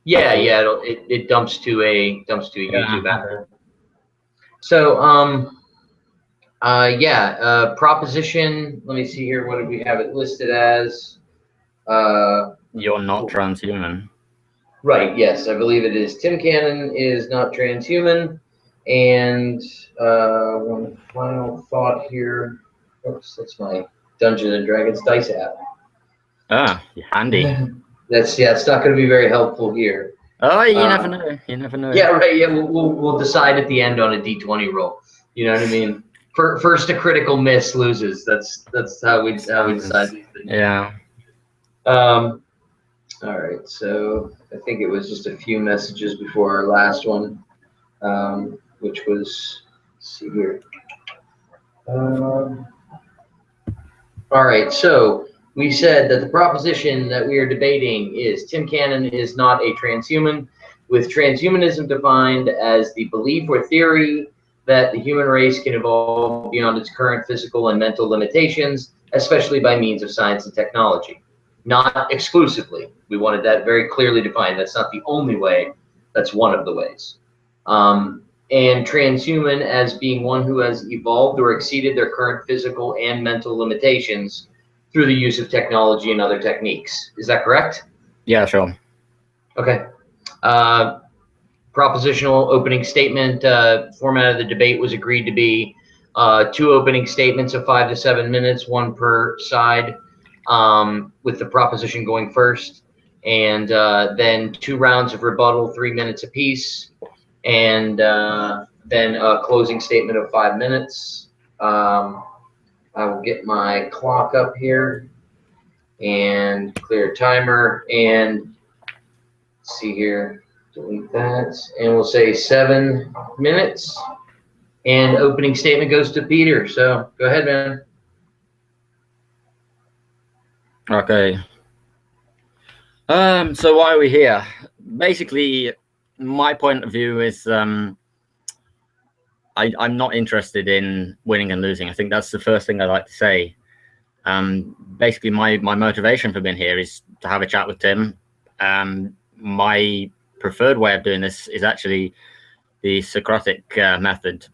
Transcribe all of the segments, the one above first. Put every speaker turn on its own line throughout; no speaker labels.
Yeah, yeah, it dumps to a YouTube
Yeah.
after. So proposition. Let me see here. What did we have it listed as?
You're not transhuman.
Right. Yes, I believe it is. Tim Cannon is not transhuman. And one final thought here. Oops, that's my Dungeons and Dragons dice app.
Ah, handy.
It's not going to be very helpful here.
Oh, you never know. You never know.
Yeah, right. Yeah, we'll decide at the end on a D20 roll. You know what I mean? First, a critical miss loses. That's how we decide these things.
Yeah.
All right. So I think it was just a few messages before our last one, which was, let's see here. All right. So we said that the proposition that we are debating is Tim Cannon is not a transhuman, with transhumanism defined as the belief or theory that the human race can evolve beyond its current physical and mental limitations, especially by means of science and technology. Not exclusively. We wanted that very clearly defined. That's not the only way. That's one of the ways. And transhuman as being one who has evolved or exceeded their current physical and mental limitations through the use of technology and other techniques. Is that correct?
Yeah, sure.
Okay. Propositional opening statement format of the debate was agreed to be 2 opening statements of 5 to 7 minutes, 1 per side, with the proposition going first, and then 2 rounds of rebuttal, 3 minutes apiece, and then a closing statement of 5 minutes. I will get my clock up here and clear timer, and let's see here. Delete that, and we'll say 7 minutes. And opening statement goes to Peter. So go ahead, man.
Okay. So why are we here? Basically, my point of view is I'm not interested in winning and losing. I think that's the first thing I'd like to say. Basically, my motivation for being here is to have a chat with Tim. My preferred way of doing this is actually the Socratic method.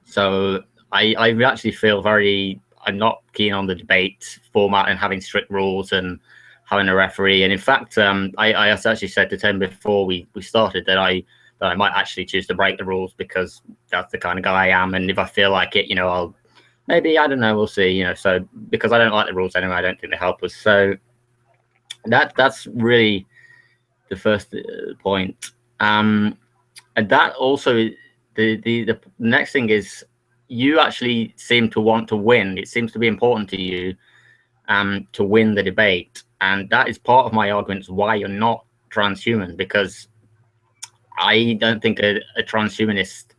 So I actually feel I'm not keen on the debate format and having strict rules and having a referee. And in fact, I actually said to Tim before we started that I might actually choose to break the rules because that's the kind of guy I am. And if I feel like it, I'll maybe, I don't know, we'll see, so because I don't like the rules anyway, I don't think they help us. So that's really the first point. And that also, the next thing is you actually seem to want to win. It seems to be important to you to win the debate. And that is part of my arguments why you're not transhuman, because I don't think a transhumanist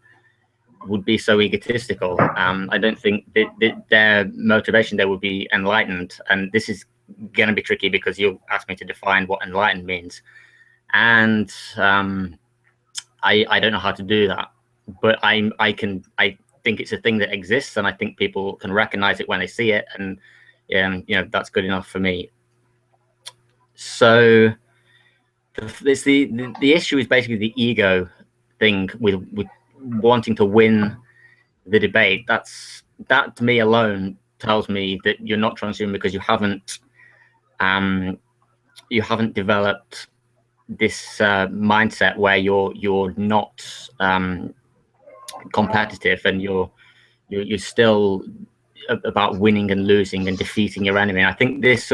would be so egotistical. I don't think their motivation there would be enlightened. And this is going to be tricky because you'll ask me to define what enlightened means. And I don't know how to do that. But I think it's a thing that exists, and I think people can recognize it when they see it. And that's good enough for me. So the issue is basically the ego thing with wanting to win the debate. That to me alone tells me that you're not transhuman because you haven't developed this mindset where you're not competitive and you're still about winning and losing and defeating your enemy. And I think this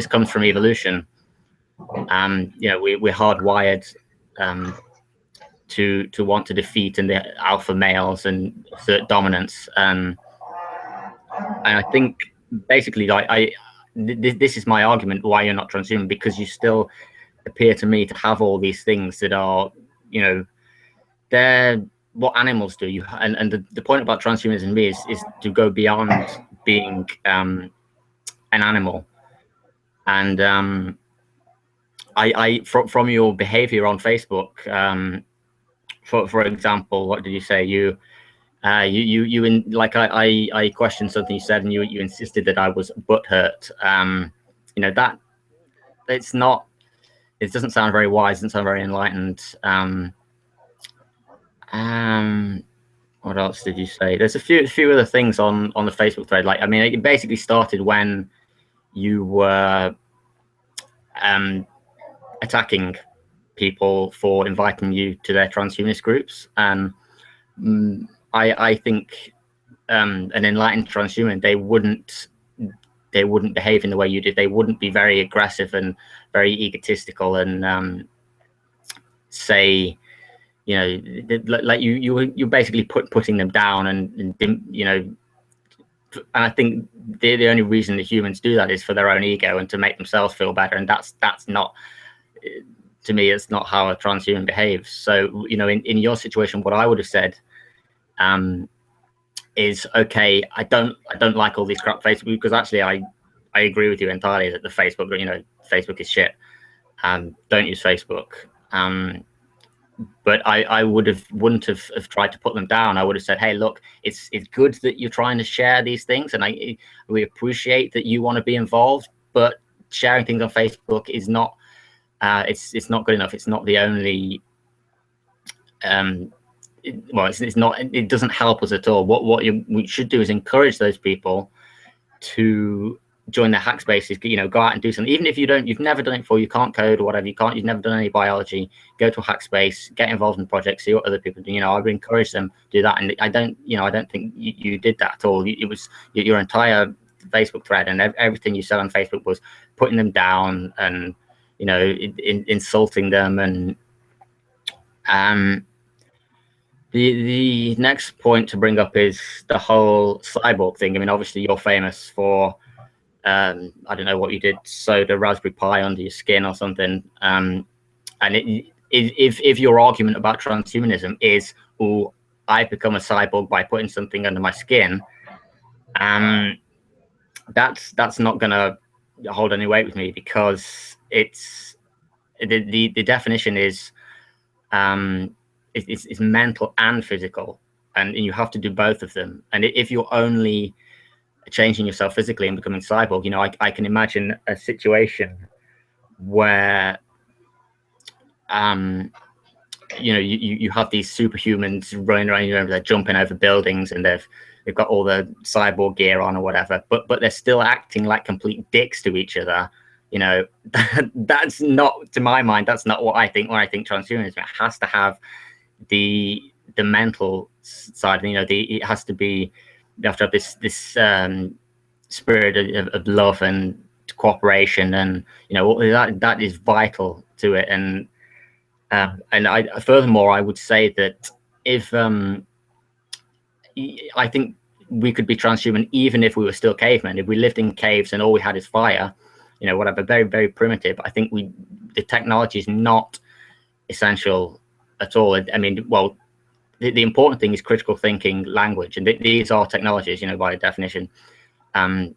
comes from evolution. We're hardwired to want to defeat and the alpha males and assert dominance. And I think basically, this is my argument why you're not transhuman, because you still appear to me to have all these things that are, they're what animals do. And the point about transhumanism is to go beyond being an animal. And from your behavior on Facebook, for example, what did you say? I questioned something you said, and you insisted that I was butthurt. That it's not. it doesn't sound very wise, doesn't sound very enlightened. What else did you say? There's a few other things on the Facebook thread. Like, I mean, it basically started when you were attacking people for inviting you to their transhumanist groups, and I think an enlightened transhuman, they wouldn't behave in the way you did. They wouldn't be very aggressive and very egotistical and say, you know, like you're basically putting them down and you know. And I think the only reason the humans do that is for their own ego and to make themselves feel better, and that's not, to me, it's not how a transhuman behaves. So, you know, in your situation, what I would have said is, okay, I don't like all these crap Facebook, because actually I agree with you entirely that the Facebook, you know, Facebook is shit. Don't use Facebook. But I wouldn't have tried to put them down. I would have said, hey, look, it's good that you're trying to share these things, and we appreciate that you want to be involved, but sharing things on Facebook is not it's not good enough. It's not the only it's not, it doesn't help us at all. What we should do is encourage those people to join the hack spaces, you know, go out and do something. Even if you've never done it before, you can't code or whatever, you've never done any biology, go to a hack space, get involved in projects, see what other people do. You know, I would encourage them to do that. And I don't think you did that at all. It was your entire Facebook thread, and everything you said on Facebook was putting them down and, you know, insulting them. And the next point to bring up is the whole cyborg thing. I mean, obviously you're famous for, I don't know what you did, sewed a Raspberry Pi under your skin or something. And if your argument about transhumanism is, oh, I become a cyborg by putting something under my skin, that's not going to hold any weight with me, because it's the definition is it's mental and physical, and you have to do both of them. And if you're only changing yourself physically and becoming cyborg, you know, I can imagine a situation where you know, you have these superhumans running around, you know, they're jumping over buildings and they've got all the cyborg gear on or whatever, but they're still acting like complete dicks to each other. You know, that's not, to my mind, that's not what I think when I think transhumanism. It has to have the mental side. You know, it has to be, you have to have this spirit of love and cooperation, and, you know, that is vital to it. And furthermore, I would say that if I think we could be transhuman even if we were still cavemen. If we lived in caves and all we had is fire, you know, whatever, very, very primitive, I think the technology is not essential at all. I mean, well, the important thing is critical thinking, language, and these are technologies, you know, by definition. And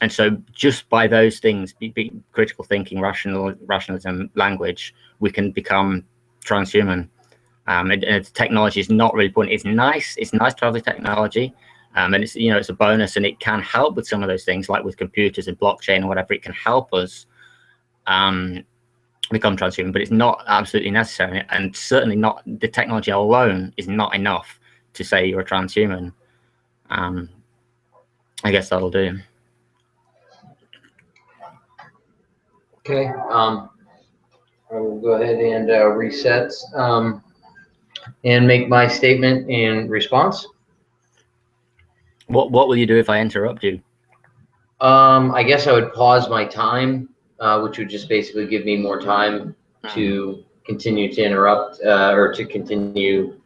so just by those things, be critical thinking, rationalism, language, we can become transhuman. And technology is not really important. It's nice to have the technology, and it's, you know, it's a bonus, and it can help with some of those things, like with computers and blockchain or whatever. It can help us become transhuman, but it's not absolutely necessary, and certainly not, the technology alone is not enough to say you're a transhuman. I guess that'll do.
Okay. I will go ahead and reset and make my statement in response.
What will you do if I interrupt you?
I guess I would pause my time, which would just basically give me more time to continue to interrupt or to continue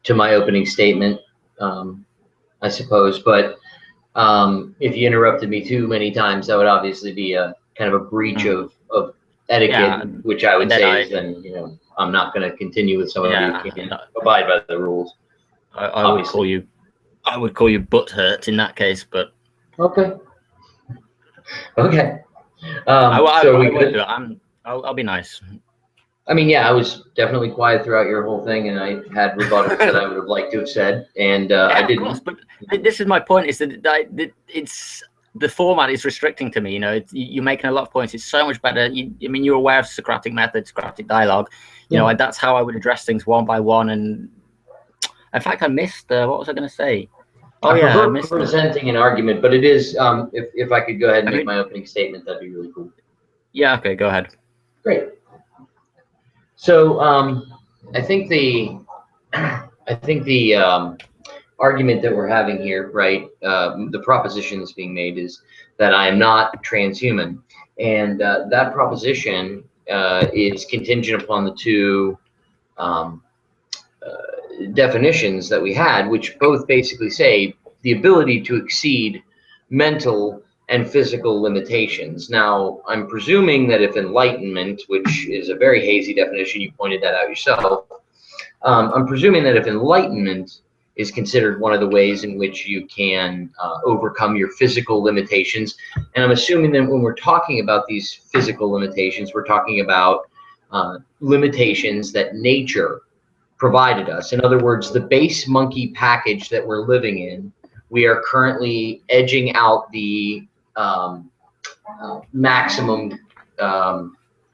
to my opening statement, I suppose. But if you interrupted me too many times, that would obviously be a kind of a breach of etiquette, yeah, which I would say is then, you know, I'm not going to continue with somebody who can't abide by the rules.
I would call you butthurt in that case, but
okay. Okay.
I'll be nice.
I mean, yeah, I was definitely quiet throughout your whole thing, and I had rebuttals that I would have liked to have said, and I didn't.
Of course, but this is my point: is that it's the format is restricting to me. You know, you're making a lot of points. It's so much better. I mean, you're aware of Socratic method, Socratic dialogue. You know, that's how I would address things one by one. And in fact, I missed. What was I going to say? Oh,
I
yeah, I
prefer
missed
presenting an argument, but it is, if I could go ahead and make my opening statement, that'd be really cool.
Yeah, okay, go ahead.
Great. So I think the argument that we're having here, right, the proposition that's being made is that I am not transhuman, and that proposition is contingent upon the two definitions that we had, which both basically say the ability to exceed mental and physical limitations. Now, I'm presuming that if enlightenment, which is a very hazy definition, you pointed that out yourself, I'm presuming that if enlightenment is considered one of the ways in which you can overcome your physical limitations, and I'm assuming that when we're talking about these physical limitations, we're talking about limitations that nature provided us. In other words, the base monkey package that we're living in, we are currently edging out the maximum.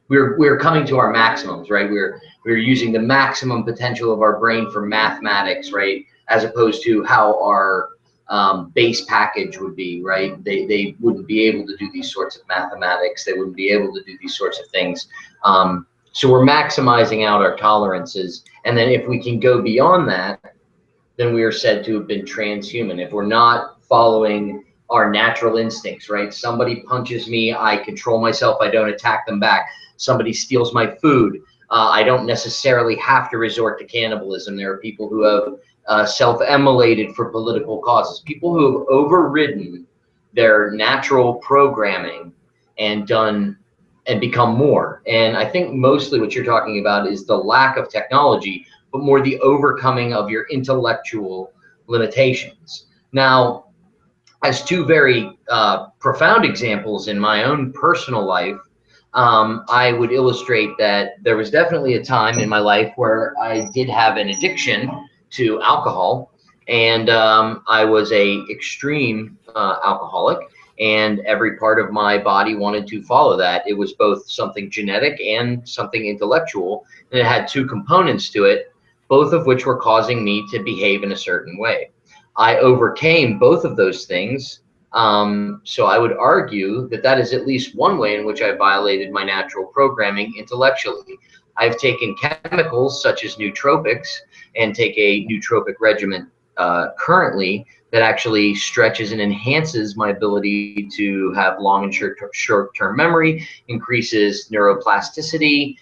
We're coming to our maximums, right? We're using the maximum potential of our brain for mathematics, right? As opposed to how our base package would be, right? They wouldn't be able to do these sorts of mathematics. They wouldn't be able to do these sorts of things. So we're maximizing out our tolerances. And then if we can go beyond that, then we are said to have been transhuman. If we're not following our natural instincts, right? Somebody punches me, I control myself, I don't attack them back. Somebody steals my food, I don't necessarily have to resort to cannibalism. There are people who have self-immolated for political causes, people who have overridden their natural programming and done and become more. And I think mostly what you're talking about is the lack of technology, but more the overcoming of your intellectual limitations. Now, as two very profound examples in my own personal life, I would illustrate that there was definitely a time in my life where I did have an addiction to alcohol, and I was an extreme alcoholic, and every part of my body wanted to follow that. It was both something genetic and something intellectual, and it had two components to it, both of which were causing me to behave in a certain way. I overcame both of those things. So I would argue that that is at least one way in which I violated my natural programming intellectually. I've taken chemicals such as nootropics and take a nootropic regimen currently that actually stretches and enhances my ability to have long and short-term memory, increases neuroplasticity,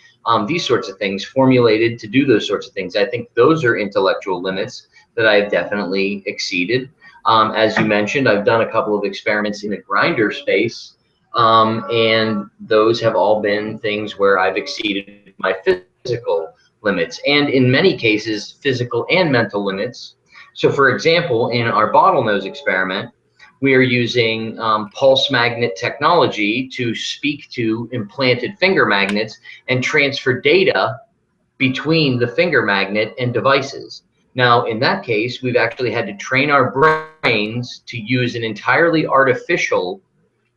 these sorts of things, formulated to do those sorts of things. I think those are intellectual limits that I've definitely exceeded. As you mentioned, I've done a couple of experiments in a grinder space, and those have all been things where I've exceeded my physical limits, and in many cases, physical and mental limits. So for example, in our bottlenose experiment, we are using pulse magnet technology to speak to implanted finger magnets and transfer data between the finger magnet and devices. Now, in that case, we've actually had to train our brains to use an entirely artificial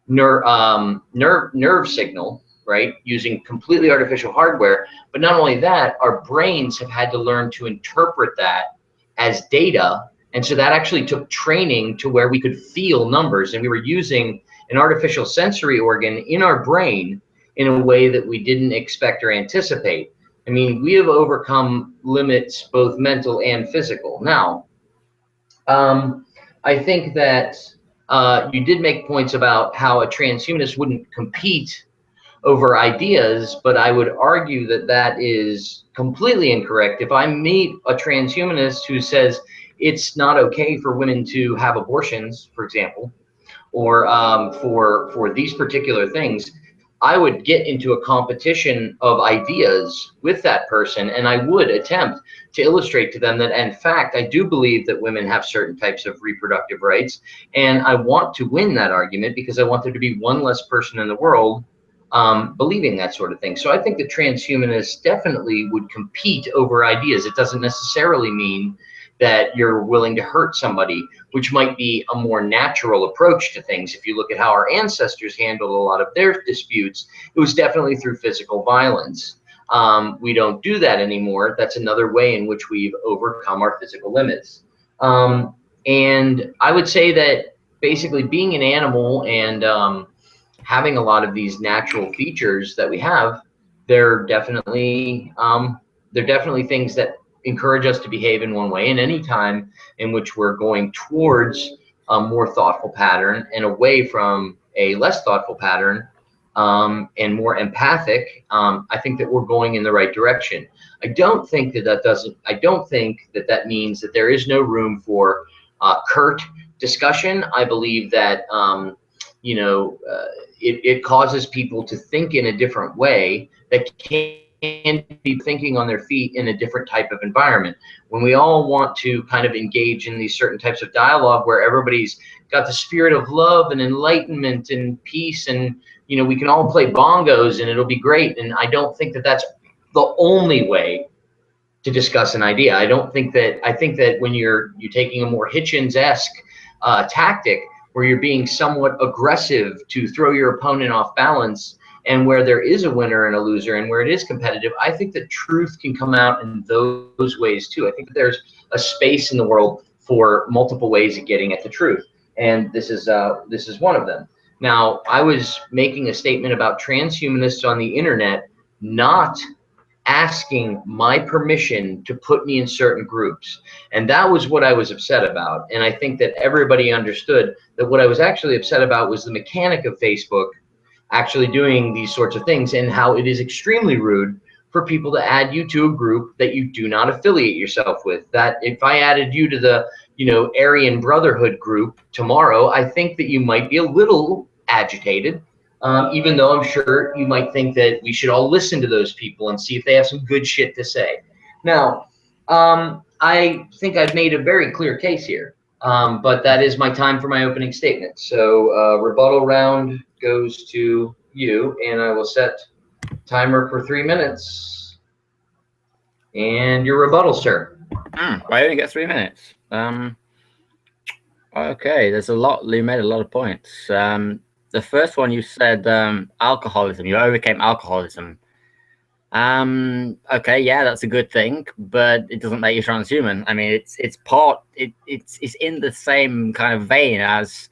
nerve signal, right, using completely artificial hardware. But not only that, our brains have had to learn to interpret that as data. And so that actually took training to where we could feel numbers, and we were using an artificial sensory organ in our brain in a way that we didn't expect or anticipate. I mean, we have overcome limits, both mental and physical. Now, I think that you did make points about how a transhumanist wouldn't compete over ideas, but I would argue that that is completely incorrect. If I meet a transhumanist who says it's not okay for women to have abortions, for example, or for these particular things, I would get into a competition of ideas with that person, and I would attempt to illustrate to them that, in fact, I do believe that women have certain types of reproductive rights, and I want to win that argument because I want there to be one less person in the world believing that sort of thing. So I think the transhumanists definitely would compete over ideas. It doesn't necessarily mean that you're willing to hurt somebody, which might be a more natural approach to things. If you look at how our ancestors handled a lot of their disputes, it was definitely through physical violence. We don't do that anymore. That's another way in which we've overcome our physical limits. And I would say that basically being an animal and having a lot of these natural features that we have, they're definitely things that encourage us to behave in one way. And any time in which we're going towards a more thoughtful pattern and away from a less thoughtful pattern, and more empathic, I think that we're going in the right direction. I don't think that means that there is no room for curt discussion. I believe that it causes people to think in a different way that can be thinking on their feet in a different type of environment. When we all want to kind of engage in these certain types of dialogue where everybody's got the spirit of love and enlightenment and peace, and we can all play bongos and it'll be great. And I don't think that that's the only way to discuss an idea. I think that when you're taking a more Hitchens-esque tactic where you're being somewhat aggressive to throw your opponent off balance, and where there is a winner and a loser and where it is competitive, I think that truth can come out in those ways too. I think that there's a space in the world for multiple ways of getting at the truth, and this is one of them. Now, I was making a statement about transhumanists on the internet not asking my permission to put me in certain groups. And that was what I was upset about. And I think that everybody understood that what I was actually upset about was the mechanic of Facebook actually doing these sorts of things, and how it is extremely rude for people to add you to a group that you do not affiliate yourself with. That if I added you to the Aryan Brotherhood group tomorrow, I think that you might be a little agitated. Even though I'm sure you might think that we should all listen to those people and see if they have some good shit to say. Now, I think I've made a very clear case here, but that is my time for my opening statement. So rebuttal round goes to you, and I will set timer for 3 minutes. And your rebuttal, sir.
I only get 3 minutes. Okay, there's a lot. You made a lot of points. The first one you said, alcoholism. You overcame alcoholism. Okay, yeah, that's a good thing, but it doesn't make you transhuman. I mean, it's in the same kind of vein as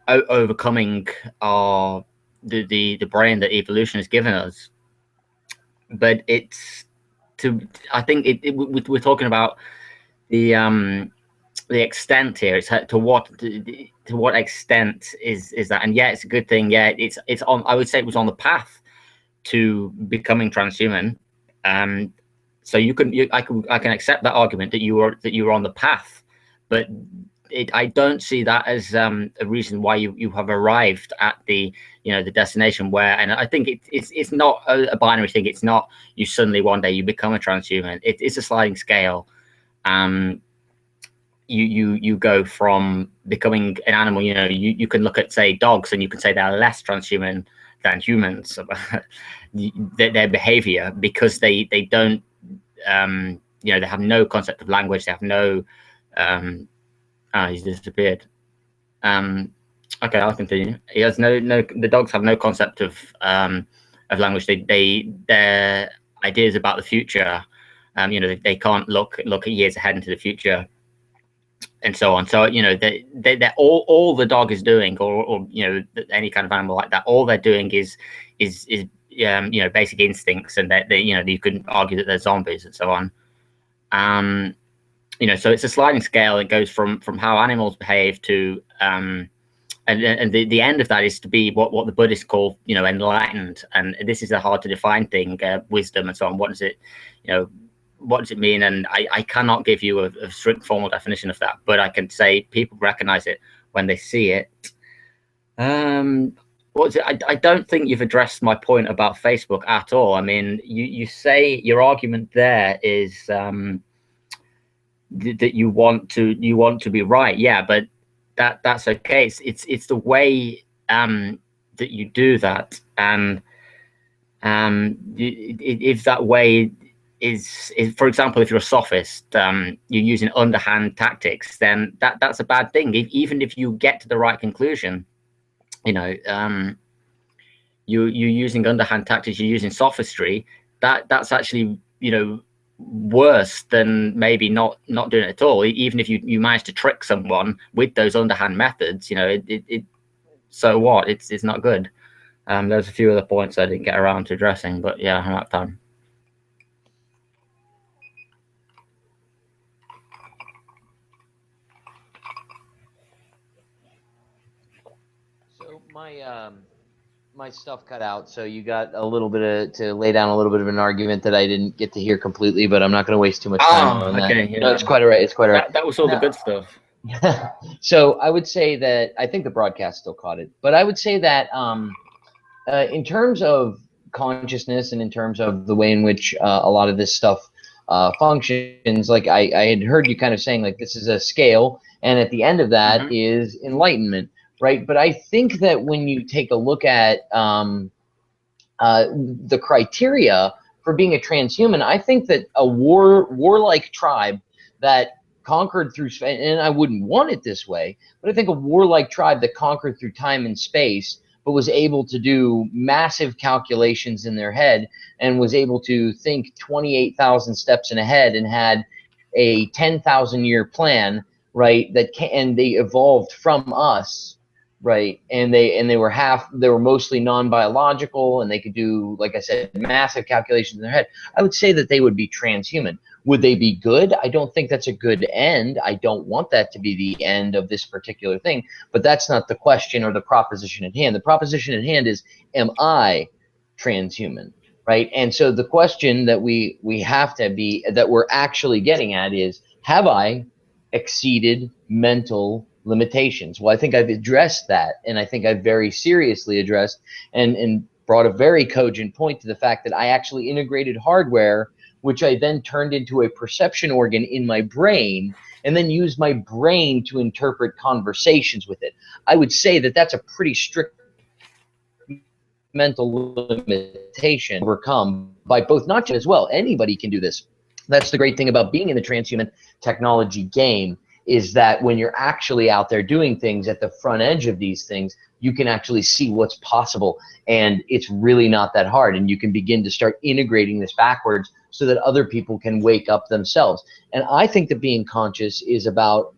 overcoming the brain that evolution has given us. But I think we're talking about the extent here. It's to what extent is that? And yeah, it's a good thing. Yeah, it's on. I would say it was on the path to becoming transhuman. So I can accept that argument that you were on the path, but I don't see that as a reason why you have arrived at the the destination where. And I think it's not a binary thing. It's not you suddenly one day you become a transhuman. It's a sliding scale. You go from becoming an animal. You can look at, say, dogs, and you can say they're less transhuman than humans. Their behavior, because they don't they have no concept of language. They have no he's disappeared. Okay, I'll continue. He has no. The dogs have no concept of language. Their ideas about the future. They can't look at years ahead into the future, and so on. So they're all the dog is doing, or any kind of animal like that. All they're doing is basic instincts, and you could argue that they're zombies and so on. So it's a sliding scale. It goes from how animals behave to and the end of that is to be what the Buddhists call enlightened. And this is a hard to define thing, wisdom and so on. What does it mean? And I cannot give you a strict formal definition of that, but I can say people recognize it when they see it. I don't think you've addressed my point about Facebook at all. I mean, you say your argument there is that you want to be right. Yeah, but that's okay. It's the way that you do that, and if that way is for example, if you're a sophist, you're using underhand tactics, then that's a bad thing. Even if you get to the right conclusion, you know, you're using underhand tactics, you're using sophistry. That's actually, you know, worse than maybe not doing it at all. Even if you manage to trick someone with those underhand methods, you know, so what? It's not good. There's a few other points I didn't get around to addressing, but yeah, I'm out of time.
So my stuff cut out, so you got a little bit to lay down a little bit of an argument that I didn't get to hear completely, but I'm not going to waste too much time on that.
Okay, yeah.
No, it's quite all right. It's quite all right.
That was all the good stuff.
So I would say that I think the broadcast still caught it, but I would say that in terms of consciousness and in terms of the way in which a lot of this stuff functions, like I had heard you kind of saying, like, this is a scale, and at the end of that is enlightenment, right? But I think that when you take a look at the criteria for being a transhuman, I think that a warlike tribe that conquered through, and I wouldn't want it this way, but I think a warlike tribe that conquered through time and space, but was able to do massive calculations in their head and was able to think 28,000 steps ahead and had a 10,000 year plan, right? And they evolved from us, right? And they were mostly non-biological, and they could do, like I said, massive calculations in their head. I would say that they would be transhuman. Would they be good? I don't think that's a good end. I don't want that to be the end of this particular thing, but that's not the question or the proposition at hand. The proposition at hand is, am I transhuman, right? And so the question that we have to be, that we're actually getting at is, have I exceeded mental limitations? Well, I think I've addressed that, and I think I've very seriously addressed and brought a very cogent point to the fact that I actually integrated hardware, which I then turned into a perception organ in my brain, and then used my brain to interpret conversations with it. I would say that that's a pretty strict mental limitation overcome by both, not just as well. Anybody can do this. That's the great thing about being in the transhuman technology game, is that when you're actually out there doing things at the front edge of these things, you can actually see what's possible, and it's really not that hard, and you can begin to start integrating this backwards so that other people can wake up themselves. And I think that being conscious is about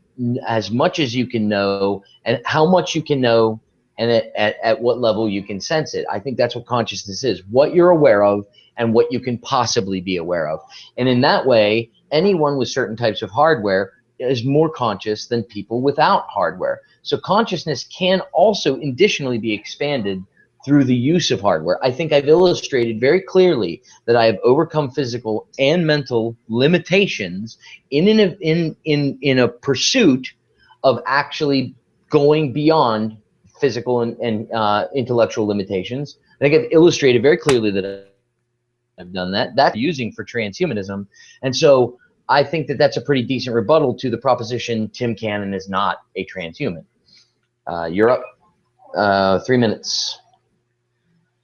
as much as you can know and how much you can know, and at what level you can sense it. I think that's what consciousness is, what you're aware of and what you can possibly be aware of. And in that way, anyone with certain types of hardware is more conscious than people without hardware. So consciousness can also additionally be expanded through the use of hardware. I think I've illustrated very clearly that I have overcome physical and mental limitations in a pursuit of actually going beyond physical and intellectual limitations. I think I've illustrated very clearly that I've done that. That's using for transhumanism. And so I think that that's a pretty decent rebuttal to the proposition Tim Cannon is not a transhuman. You're up. 3 minutes.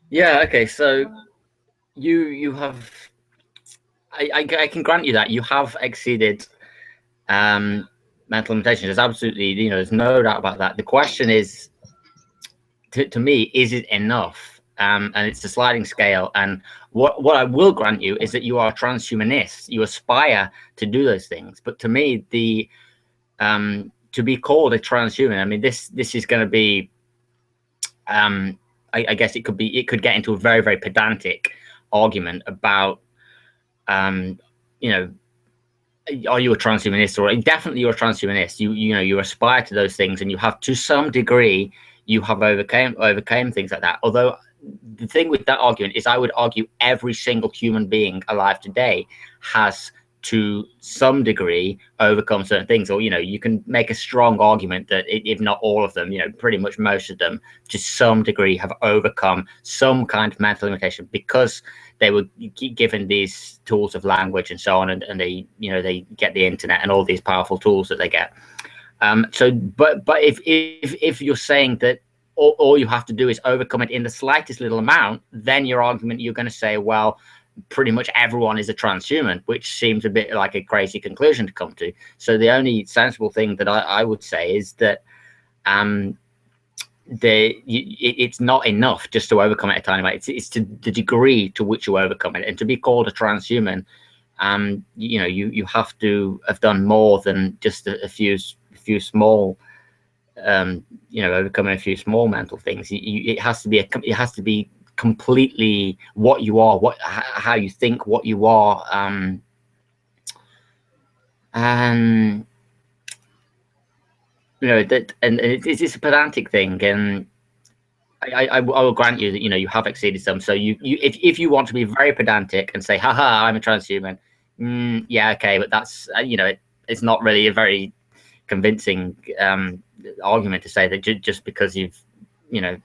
Yeah, okay, so you have, I can grant you that you have exceeded mental limitations. There's absolutely, you know, there's no doubt about that. The question is, to me, is it enough? And it's a sliding scale. And what I will grant you is that you are a transhumanist. You aspire to do those things. But to me, the to be called a transhuman, I mean, this is going to be, I guess it could get into a very, very pedantic argument about, you know, are you a transhumanist? Or definitely you're a transhumanist. You know, you aspire to those things, and you have, to some degree, you have overcame things like that. Although the thing with that argument is, I would argue every single human being alive today has, to some degree, overcome certain things. Or, you know, you can make a strong argument that if not all of them, you know, pretty much most of them, to some degree, have overcome some kind of mental limitation because they were given these tools of language and so on, and they, you know, they get the internet and all these powerful tools that they get. So, but if you're saying that all you have to do is overcome it in the slightest little amount, then your argument, you're going to say, well, pretty much everyone is a transhuman, which seems a bit like a crazy conclusion to come to. So the only sensible thing that I would say is that it's not enough just to overcome it a tiny bit. It's to the degree to which you overcome it. And to be called a transhuman, you know, you have to have done more than just a few small, you know, overcoming a few small mental things. It has to be completely what you are, how you think, what you are, and you know that, and it's a pedantic thing, and I will grant you that, you know, you have exceeded some. So if you want to be very pedantic and say, haha, I'm a transhuman, yeah, okay, but that's you know, it's not really a very convincing argument to say that just because you've, you know.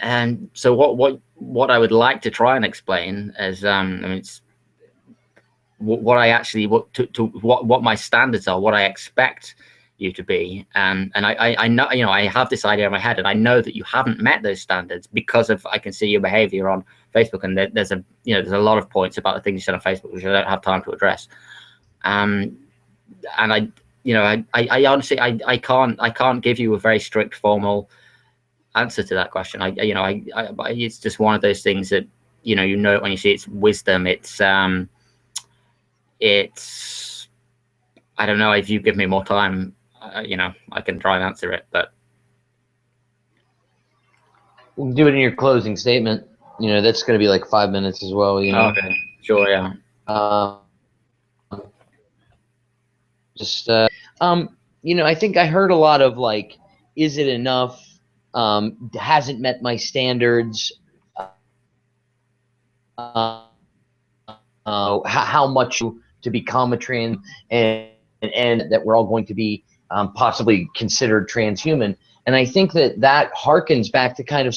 And so what I would like to try and explain is, I mean, it's what I actually what my standards are, what I expect you to be, and I know, you know, I have this idea in my head, and I know that you haven't met those standards because of, I can see your behavior on Facebook, and there's a, you know, there's a lot of points about the things you said on Facebook which I don't have time to address, and I, you know, I honestly I can't give you a very strict formal answer to that question. You know, it's just one of those things that, you know when you see it's wisdom. It's I don't know, if you give me more time, you know, I can try and answer it, but
we can do it in your closing statement. You know, that's going to be like 5 minutes as well. You know.
Okay, sure, yeah.
You know, I think I heard a lot of like, is it enough? Hasn't met my standards. How much to become a trans, and that we're all going to be possibly considered transhuman. And I think that harkens back to kind of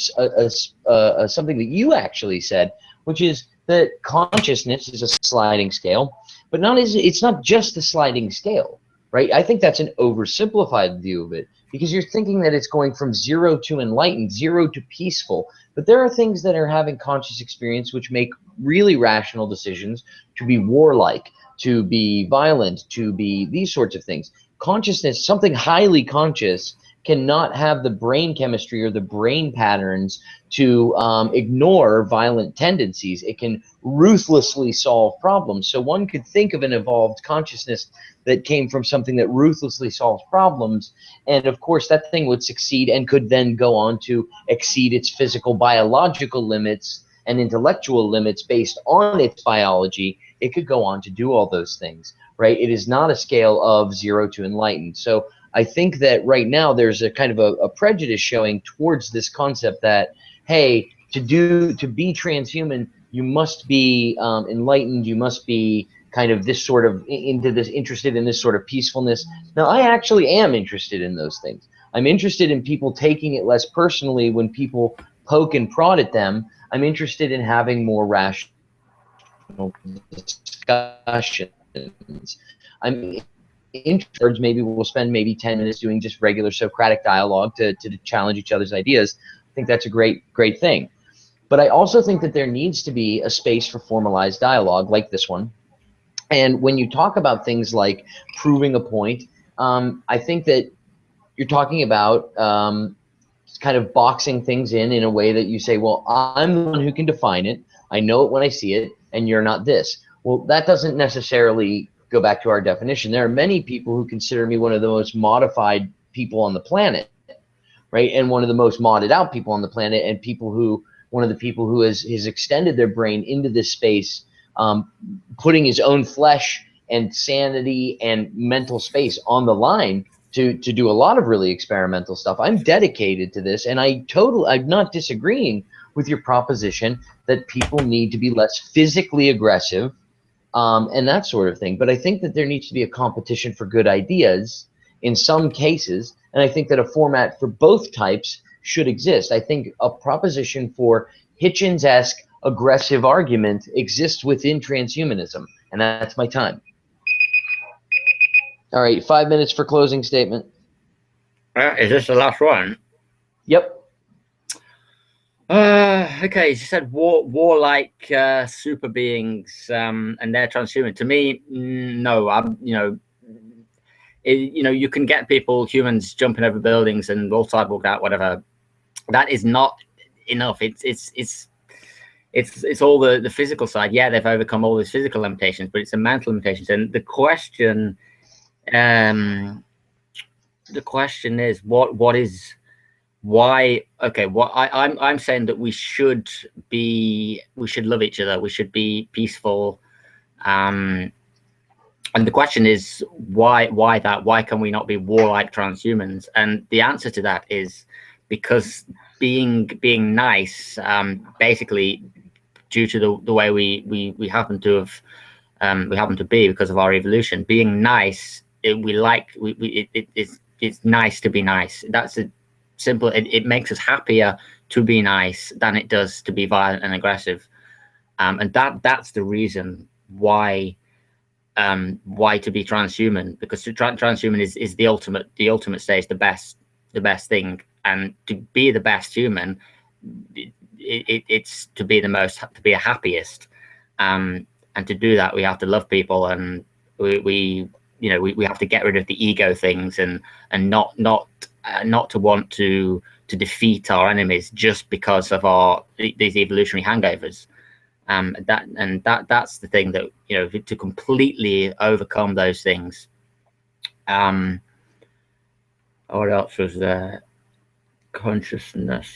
something that you actually said, which is that consciousness is a sliding scale, but it's not just a sliding scale, right? I think that's an oversimplified view of it, because you're thinking that it's going from 0 to enlightened, 0 to peaceful. But there are things that are having conscious experience which make really rational decisions to be warlike, to be violent, to be these sorts of things. Consciousness, something highly conscious, cannot have the brain chemistry or the brain patterns to ignore violent tendencies. It can ruthlessly solve problems. So one could think of an evolved consciousness that came from something that ruthlessly solves problems, and of course that thing would succeed and could then go on to exceed its physical biological limits and intellectual limits based on its biology. It could go on to do all those things, right? It is not a scale of 0 to enlightened. So I think that right now there's a kind of a prejudice showing towards this concept that, hey, to be transhuman, you must be enlightened, you must be kind of this sort of interested in this sort of peacefulness. Now, I actually am interested in those things. I'm interested in people taking it less personally when people poke and prod at them. I'm interested in having more rational discussions. I'm interested, maybe we'll spend maybe 10 minutes doing just regular Socratic dialogue to challenge each other's ideas. I think that's a great thing. But I also think that there needs to be a space for formalized dialogue like this one. And when you talk about things like proving a point, I think that you're talking about kind of boxing things in a way that you say, well, I'm the one who can define it. I know it when I see it, and you're not this. Well, that doesn't necessarily go back to our definition. There are many people who consider me one of the most modified people on the planet, right? And one of the most modded out people on the planet, and one of the people who has extended their brain into this space, putting his own flesh and sanity and mental space on the line to do a lot of really experimental stuff. I'm dedicated to this, and I'm not disagreeing with your proposition that people need to be less physically aggressive, and that sort of thing. But I think that there needs to be a competition for good ideas in some cases, and I think that a format for both types should exist. I think a proposition for Hitchens-esque aggressive argument exists within transhumanism, and that's my time. All right, 5 minutes for closing statement.
Is this the last one?
Yep.
Okay, you said warlike super beings, and they're transhuman. To me, no. You can get people, humans, jumping over buildings and all cyborged out, whatever. That is not enough. It's all the physical side. Yeah, they've overcome all these physical limitations, but it's the mental limitations. And the question is, what is why? Okay, I'm saying that we should love each other. We should be peaceful. And the question is, why that? Why can we not be warlike transhumans? And the answer to that is because being nice, basically, due to the way we happen to have we happen to be because of our evolution. Being nice, it's nice to be nice. That's a simple. It makes us happier to be nice than it does to be violent and aggressive. And that's the reason why to be transhuman, because transhuman is the ultimate stage, the best thing. And to be the best human, it's to be the happiest. And to do that, we have to love people, and we have to get rid of the ego things, and not to want to defeat our enemies just because of these evolutionary hangovers. That's the thing that, to completely overcome those things. What else was there? Consciousness,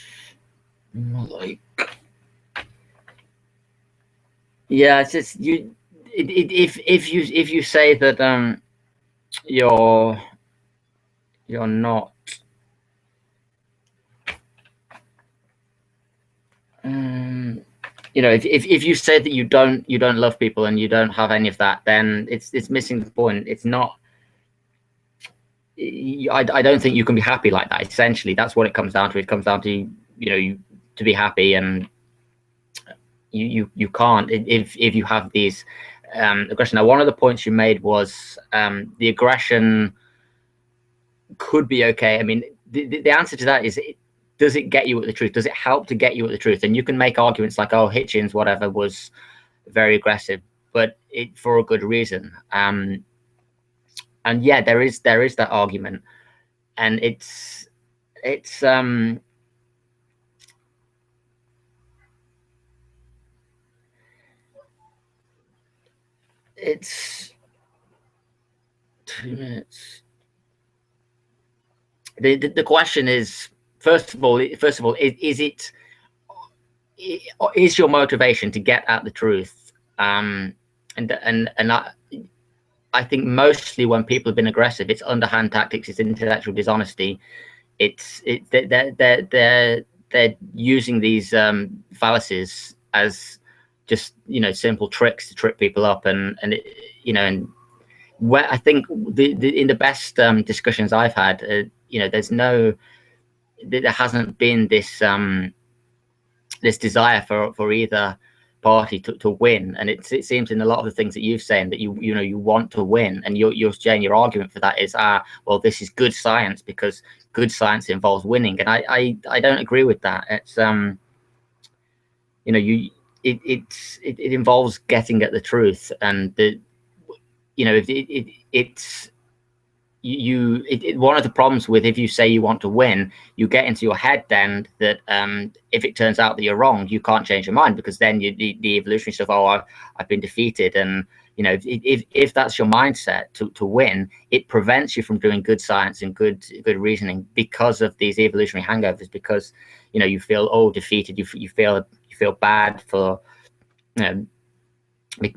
like, yeah, it's just if you say that you're not if you say that you don't love people and you don't have any of that, then it's missing the point. It's not. I don't think you can be happy like that. Essentially, that's what it comes down to. It comes down to to be happy, and you can't if you have these aggression. Now, one of the points you made was the aggression could be okay. I mean, the answer to that is, does it get you at the truth? Does it help to get you at the truth? And you can make arguments like, oh, Hitchens, whatever, was very aggressive, but for a good reason. And yeah, there is that argument, and it's it's 2 minutes. The question is, first of all, is your motivation to get at the truth? And I think mostly when people have been aggressive, it's underhand tactics, it's intellectual dishonesty. They're using these fallacies as just simple tricks to trip people up, and where I think in the best discussions I've had, there hasn't been this this desire for either party to win, and it seems in a lot of the things that you've said that you want to win, and you're saying your argument for that is, well, this is good science because good science involves winning, and I don't agree with that. It's it involves getting at the truth, and one of the problems with, if you say you want to win, you get into your head then that if it turns out that you're wrong, you can't change your mind, because then the evolutionary stuff, oh, I've been defeated, and if that's your mindset to win, it prevents you from doing good science and good reasoning because of these evolutionary hangovers, because you feel defeated, you feel bad for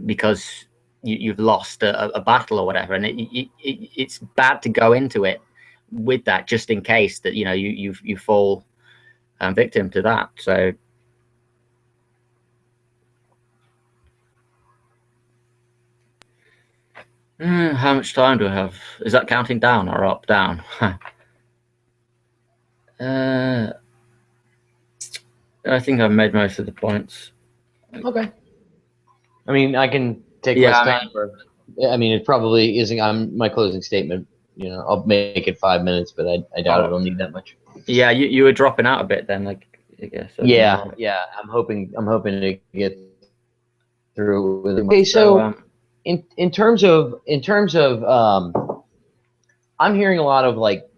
because you've lost a battle or whatever, and it's bad to go into it with that, just in case that you fall victim to that. So how much time do I have? Is that counting down or up? Down? I think I've made most of the points.
Okay. I mean, I can take less time. I mean, it probably isn't on my closing statement. I'll make it 5 minutes, but I doubt it'll need that much.
Yeah, you were dropping out a bit then. Like, I guess.
Yeah, yeah. I'm hoping to get through with it. Okay,
So,
so in terms of I'm hearing a lot of like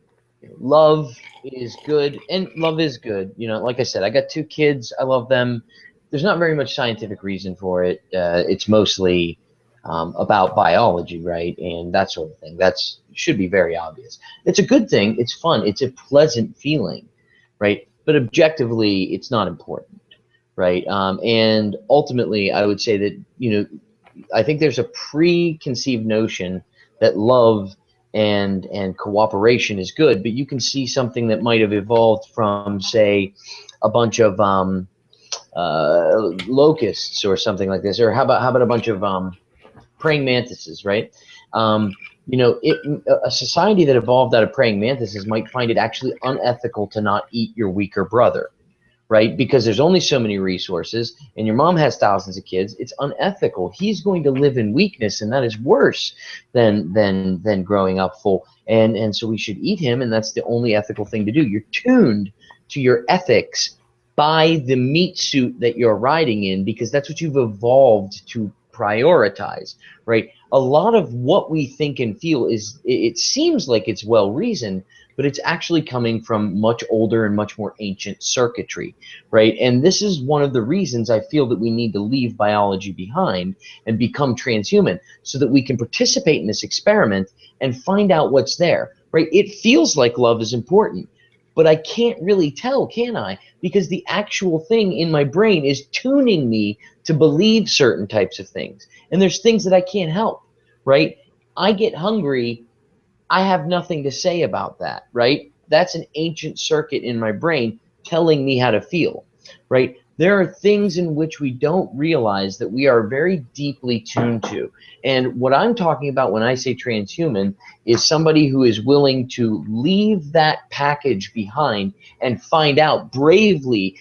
love is good, and love is good. You know, like I said, I got 2 kids. I love them. There's not very much scientific reason for it. It's mostly about biology, right, and that sort of thing. That's should be very obvious. It's a good thing. It's fun. It's a pleasant feeling, right? But objectively, it's not important, right? And ultimately, I would say that I think there's a preconceived notion that love and cooperation is good, but you can see something that might have evolved from, say, a bunch of locusts or something like this, or how about a bunch of praying mantises, right? Um, a society that evolved out of praying mantises might find it actually unethical to not eat your weaker brother, right? Because there's only so many resources, and your mom has thousands of kids. It's unethical. He's going to live in weakness, and that is worse than growing up full. And so we should eat him, and that's the only ethical thing to do. You're tuned to your ethics by the meat suit that you're riding in, because that's what you've evolved to prioritize, right? A lot of what we think and feel it seems like it's well reasoned, but it's actually coming from much older and much more ancient circuitry, right? And this is one of the reasons I feel that we need to leave biology behind and become transhuman, so that we can participate in this experiment and find out what's there, right? It feels like love is important, but I can't really tell, can I? Because the actual thing in my brain is tuning me to believe certain types of things. And there's things that I can't help, right? I get hungry, I have nothing to say about that, right? That's an ancient circuit in my brain telling me how to feel, right? There are things in which we don't realize that we are very deeply tuned to. And what I'm talking about when I say transhuman is somebody who is willing to leave that package behind and find out bravely,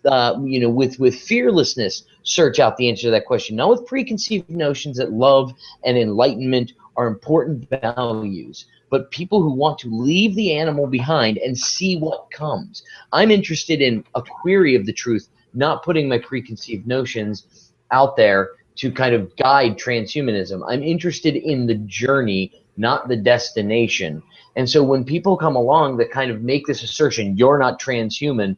with fearlessness, search out the answer to that question, not with preconceived notions that love and enlightenment are important values, but people who want to leave the animal behind and see what comes. I'm interested in a query of the truth, not putting my preconceived notions out there to kind of guide transhumanism. I'm interested in the journey, not the destination. And so when people come along that kind of make this assertion, you're not transhuman,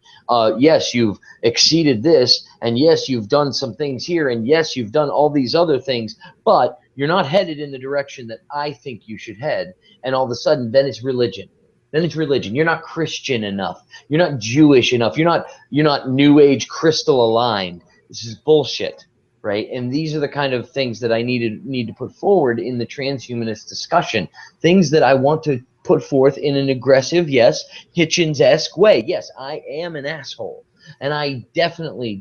yes, you've exceeded this, and yes, you've done some things here, and yes, you've done all these other things, but you're not headed in the direction that I think you should head. And all of a sudden, then it's religion. Then it's religion. You're not Christian enough. You're not Jewish enough. You're not New Age crystal aligned. This is bullshit, right? And these are the kind of things that I need to put forward in the transhumanist discussion. Things that I want to put forth in an aggressive, yes, Hitchens-esque way. Yes, I am an asshole, and I definitely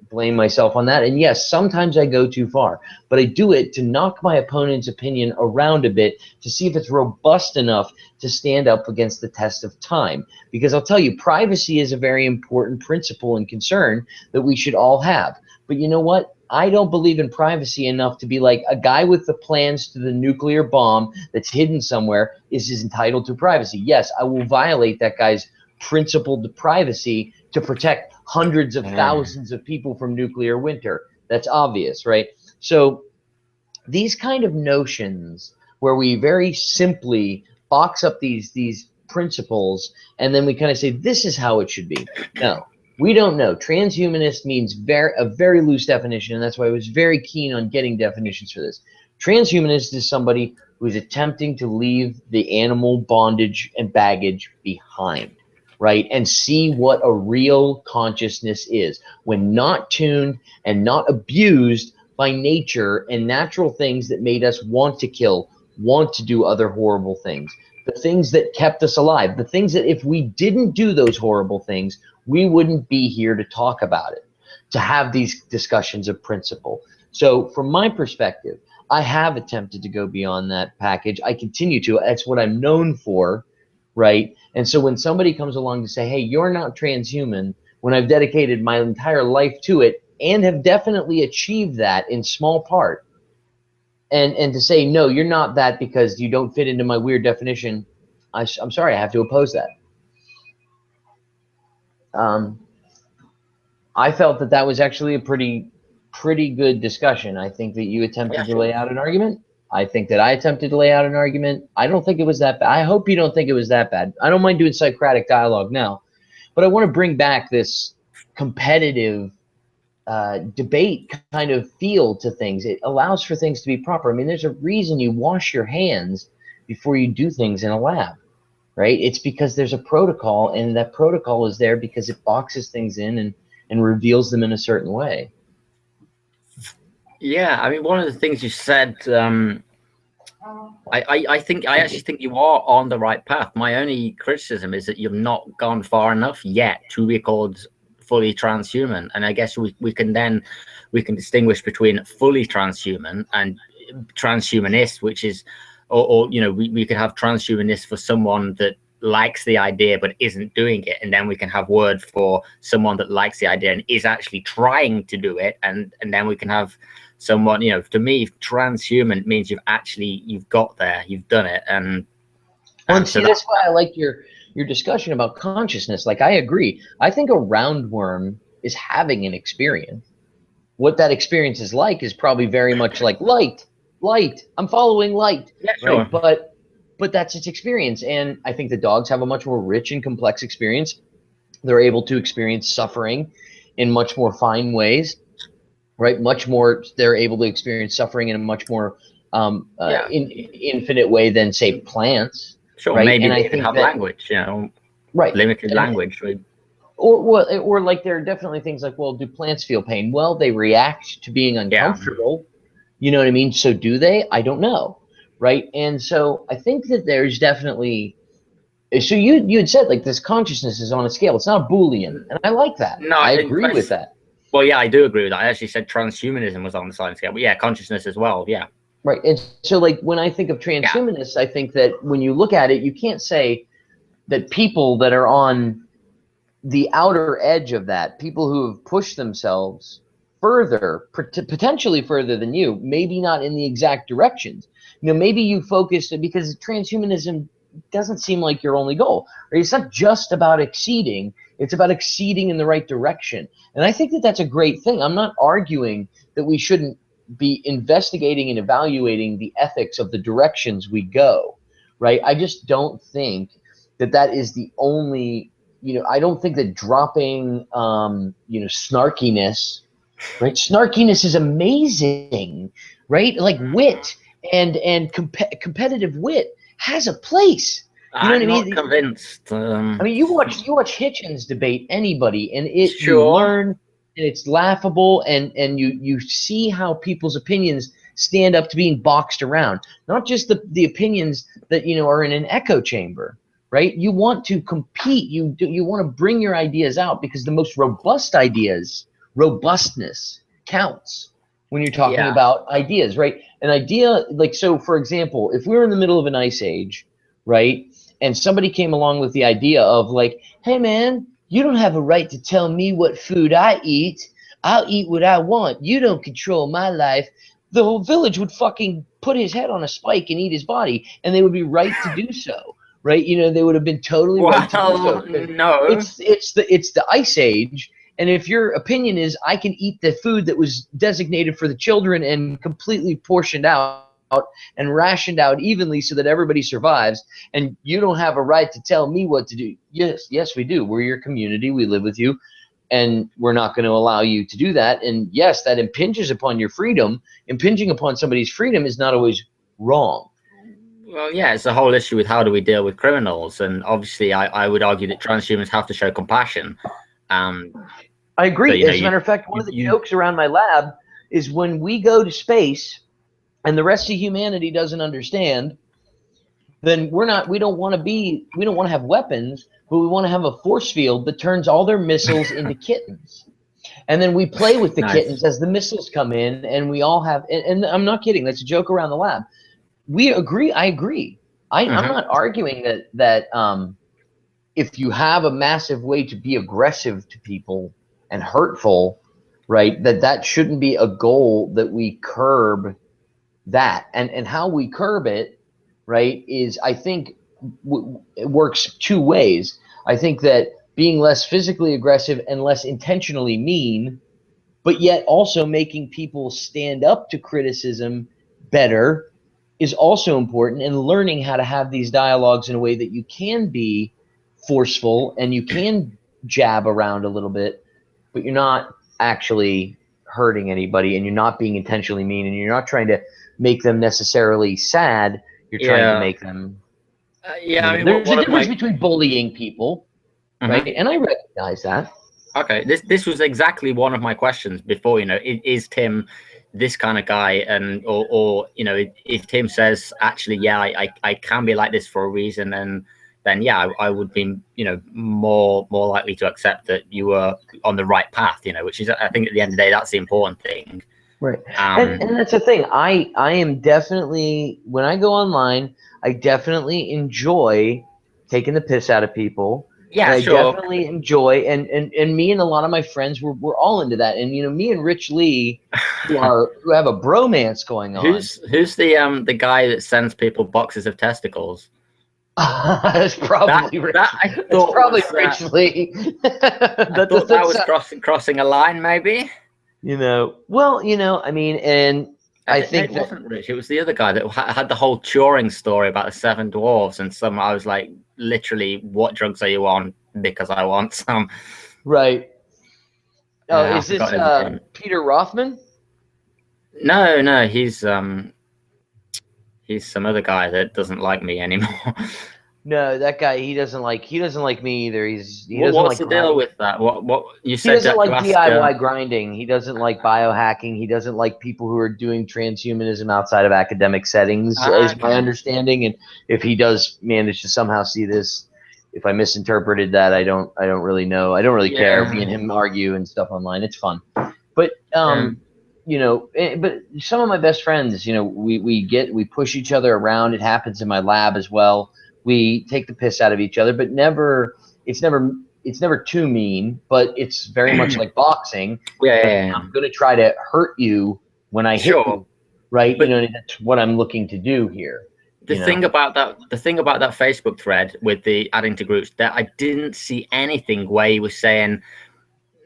blame myself on that. And yes, sometimes I go too far, but I do it to knock my opponent's opinion around a bit to see if it's robust enough to stand up against the test of time. Because I'll tell you, privacy is a very important principle and concern that we should all have. But you know what? I don't believe in privacy enough to be like, a guy with the plans to the nuclear bomb that's hidden somewhere is entitled to privacy. Yes, I will violate that guy's principled privacy to protect hundreds of thousands of people from nuclear winter. That's obvious, right? So these kind of notions where we very simply box up these principles and then we kind of say, this is how it should be. No, we don't know. Transhumanist means a very loose definition, and that's why I was very keen on getting definitions for this. Transhumanist is somebody who is attempting to leave the animal bondage and baggage behind, right? And see what a real consciousness is when not tuned and not abused by nature and natural things that made us want to kill, want to do other horrible things. The things that kept us alive, the things that if we didn't do those horrible things, we wouldn't be here to talk about it, to have these discussions of principle. So from my perspective, I have attempted to go beyond that package. I continue to. That's what I'm known for, right? And so when somebody comes along to say, hey, you're not transhuman, when I've dedicated my entire life to it and have definitely achieved that in small part, and to say, no, you're not that because you don't fit into my weird definition, I'm sorry, I have to oppose that. I felt that that was actually a pretty good discussion. I think that you
Yeah,
attempted to
sure.
lay out an argument. I think that I attempted to lay out an argument. I don't think it was that bad. I hope you don't think it was that bad. I don't mind doing Socratic dialogue now, but I want to bring back this competitive debate kind of feel to things. It allows for things to be proper. I mean, there's a reason you wash your hands before you do things in a lab, right? It's because there's a protocol, and that protocol is there because it boxes things in and reveals them in a certain way.
Yeah, I mean, one of the things you said, I actually think you are on the right path. My only criticism is that you've not gone far enough yet to be called fully transhuman. And I guess we can distinguish between fully transhuman and transhumanist, which is, or you know, we could have transhumanist for someone that likes the idea but isn't doing it, and then we can have word for someone that likes the idea and is actually trying to do it, and then we can have someone, you know, to me, transhuman means you've got there, you've done it, and
Well, and
so
see, that's why I like your discussion about consciousness. Like, I agree. I think a roundworm is having an experience. What that experience is like is probably very much like light, light. I'm following light,
yeah, sure,
right? But that's its experience, and I think the dogs have a much more rich and complex experience. They're able to experience suffering in much more fine ways, right? Much more, they're able to experience suffering in a much more
yeah,
infinite way than say plants,
sure.
right?
Maybe
And
they
I
even
think
have
that
language, you know,
right,
limited
and
language.
or like there are definitely things like, well, do plants feel pain? Well, they react to being
Yeah,
uncomfortable. You know what I mean? So do they? I don't know, right? And so I think that there's definitely. So you had said like this consciousness is on a scale. It's not a Boolean, and I like that.
no,
I agree with that.
well, yeah, I do agree with that. I actually said transhumanism was on the science scale, but yeah, consciousness as well. Yeah,
Right. And so like when I think of
yeah,
transhumanists, I think that when you look at it, you can't say that people that are on the outer edge of that, people who have pushed themselves further, potentially further than you, maybe not in the exact directions. You know, maybe you focused because transhumanism doesn't seem like your only goal. Right? It's not just about exceeding; it's about exceeding in the right direction. And I think that that's a great thing. I'm not arguing that we shouldn't be investigating and evaluating the ethics of the directions we go. Right? I just don't think that that is the only, you know, I don't think that dropping, you know, snarkiness, right? Snarkiness is amazing, right? Like wit and competitive wit has a place. You know what I
I'm not
mean?
convinced.
I mean, you watch Hitchens debate anybody, and you
Sure.
learn, and it's laughable, and you see how people's opinions stand up to being boxed around. Not just the opinions that you know are in an echo chamber, right? You want to compete. You want to bring your ideas out because the most robust ideas, robustness counts when you're talking
Yeah.
about ideas, right? An idea like, so for example, if we were in the middle of an ice age, right? And somebody came along with the idea of like, hey man, you don't have a right to tell me what food I eat. I'll eat what I want. You don't control my life. The whole village would fucking put his head on a spike and eat his body, and they would be right to do so. Right? You know, they would have been totally right to do so.
Well, no.
It's the ice age, and if your opinion is I can eat the food that was designated for the children and completely portioned out and rationed out evenly so that everybody survives, and you don't have a right to tell me what to do. Yes, we do. We're your community. We live with you, and we're not going to allow you to do that. And yes, that impinges upon your freedom. Impinging upon somebody's freedom is not always wrong.
Well, yeah, it's the whole issue with how do we deal with criminals, and obviously, I would argue that transhumans have to show compassion. Um,
I
so
agree.
you know,
As a matter of fact, one of the
you
jokes around my lab is when we go to space and the rest of humanity doesn't understand, then we don't want to have weapons, but we want to have a force field that turns all their missiles into kittens. And then we play with the
nice.
kittens as the missiles come in, and we all have, and I'm not kidding, that's a joke around the lab. We agree. I agree. I'm
Hmm.
not arguing that if you have a massive way to be aggressive to people and hurtful, right, that shouldn't be a goal that we curb that. And how we curb it, right, is I think it works two ways. I think that being less physically aggressive and less intentionally mean, but yet also making people stand up to criticism better is also important, and learning how to have these dialogues in a way that you can be forceful and you can jab around a little bit, but you're not actually hurting anybody, and you're not being intentionally mean, and you're not trying to make them necessarily sad. You're trying to make them.
Yeah, I mean,
there's a difference between bullying people, right? And I recognize that.
Okay, this was exactly one of my questions before. Is Tim this kind of guy? And or if Tim says, actually, yeah, I can be like this for a reason, then yeah, I would be more likely to accept that you were on the right path. Which is, I think, at the end of the day, that's the important thing.
Right. And that's the thing. I am definitely, when I go online, I definitely enjoy taking the piss out of people.
Yeah,
and
sure.
I definitely enjoy, and me and a lot of my friends, we're all into that. And me and Rich Lee, who have a bromance going on.
Who's the guy that sends people boxes of testicles?
That's probably Rich. That's probably Rich Lee.
I thought that was crossing a line, maybe.
Well, I mean, and I think
it wasn't Rich. It was the other guy that had the whole Turing story about the 7 dwarves, and I was like, literally, what drugs are you on? Because I want some.
Right. Oh, is this Peter Rothman?
No, he's some other guy that doesn't like me anymore.
No, that guy, he doesn't like me either. He doesn't
what's
like
the deal with that? What you said?
He doesn't like DIY grinding. He doesn't like biohacking. He doesn't like people who are doing transhumanism outside of academic settings, is my understanding. And if he does manage to somehow see this, if I misinterpreted that, I don't really know. I don't really care. Me and him argue and stuff online. It's fun. But but some of my best friends, we push each other around. It happens in my lab as well. We take the piss out of each other, but it's never too mean, but it's very much like boxing.
Yeah.
I'm going to try to hurt you when I hit you, right? But, that's what I'm looking to do here.
The thing about that Facebook thread with the adding to groups, that I didn't see anything where he was saying,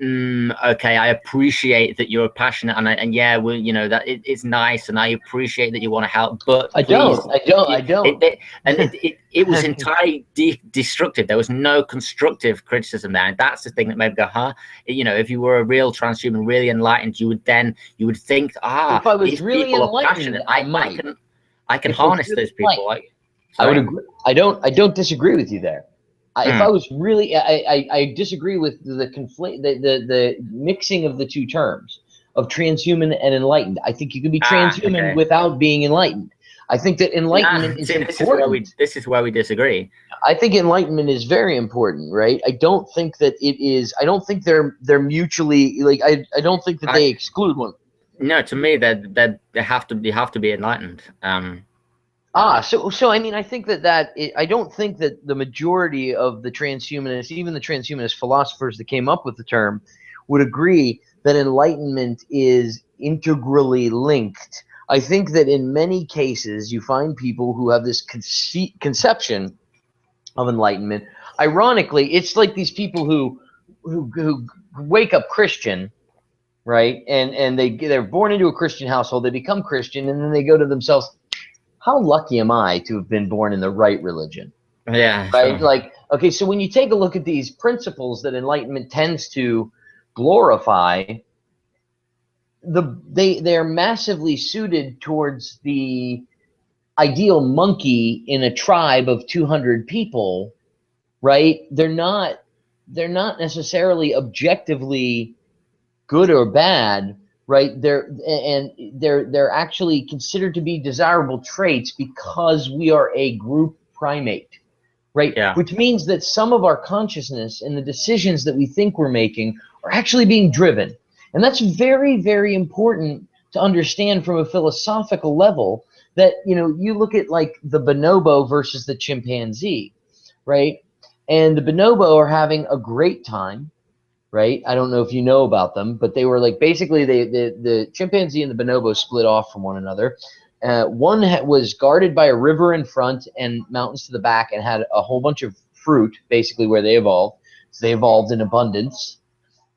okay, I appreciate that you're passionate, and yeah, well, that it's nice, and I appreciate that you want to help, but
I don't.
It was entirely destructive. There was no constructive criticism there, and that's the thing that made me go, huh? If you were a real transhuman, really enlightened, you would think,
if I was really enlightened,
I can harness those people.
I would agree. I don't disagree with you there. If I was really, I disagree with the mixing of the two terms of transhuman and enlightened. I think you can be transhuman without being enlightened. I think that enlightenment is important.
This is where we disagree.
I think enlightenment is very important, right? I don't think that it is. I don't think they're mutually like. I don't think that they exclude one.
No, to me, they have to be enlightened.
So I mean, I think I don't think that the majority of the transhumanists, even the transhumanist philosophers that came up with the term, would agree that enlightenment is integrally linked. I think that in many cases, you find people who have this conception of enlightenment. Ironically, it's like these people who wake up Christian, right? And they're born into a Christian household, they become Christian, and then they go to themselves, how lucky am I to have been born in the right religion?
Yeah.
Right? Sure. Like, okay, so when you take a look at these principles that enlightenment tends to glorify, they're massively suited towards the ideal monkey in a tribe of 200 people, right? They're not necessarily objectively good or bad, right? They're actually considered to be desirable traits because we are a group primate, right?
Yeah.
Which means that some of our consciousness and the decisions that we think we're making are actually being driven. And that's very, very important to understand from a philosophical level, that, you look at like the bonobo versus the chimpanzee, right? And the bonobo are having a great time, right? I don't know if you know about them, but they were like, basically the chimpanzee and the bonobo split off from one another. One was guarded by a river in front and mountains to the back, and had a whole bunch of fruit, basically where they evolved. So they evolved in abundance,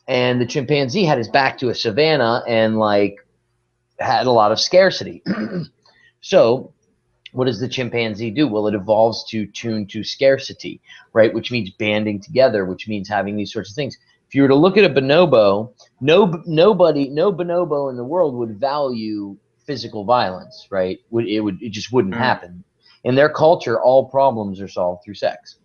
and the chimpanzee had his back to a savanna and like had a lot of scarcity. So what does the chimpanzee do? Well, it evolves to tune to scarcity, right? Which means banding together, which means having these sorts of things. If you were to look at a bonobo, no bonobo in the world would value physical violence, right? It just wouldn't happen. In their culture, all problems are solved through sex.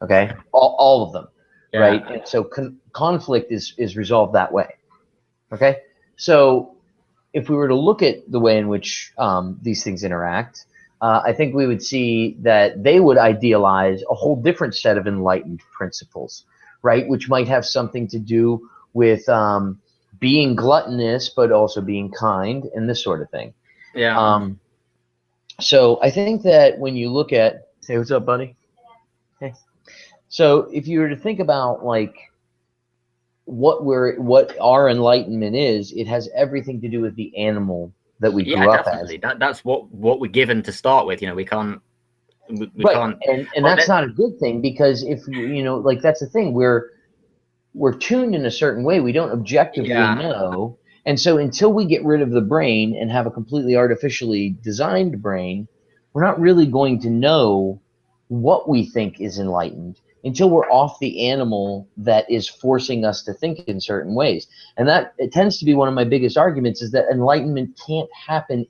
Okay, all of them, right? And so conflict is resolved that way. Okay, so if we were to look at the way in which these things interact, I think we would see that they would idealize a whole different set of enlightened principles, right? Which might have something to do with being gluttonous, but also being kind and this sort of thing.
Yeah.
So I think that when you look at, hey, what's up, buddy? Hey. So if you were to think about like what our enlightenment is, it has everything to do with the animal that we grew up
definitely.
as.
That's what we're given to start with. You know, we can't. We can't.
And that's not a good thing, because if you know, like that's the thing, we're tuned in a certain way. We don't objectively know. And so until we get rid of the brain and have a completely artificially designed brain, we're not really going to know what we think is enlightened until we're off the animal that is forcing us to think in certain ways. And that it tends to be one of my biggest arguments, is that enlightenment can't happen.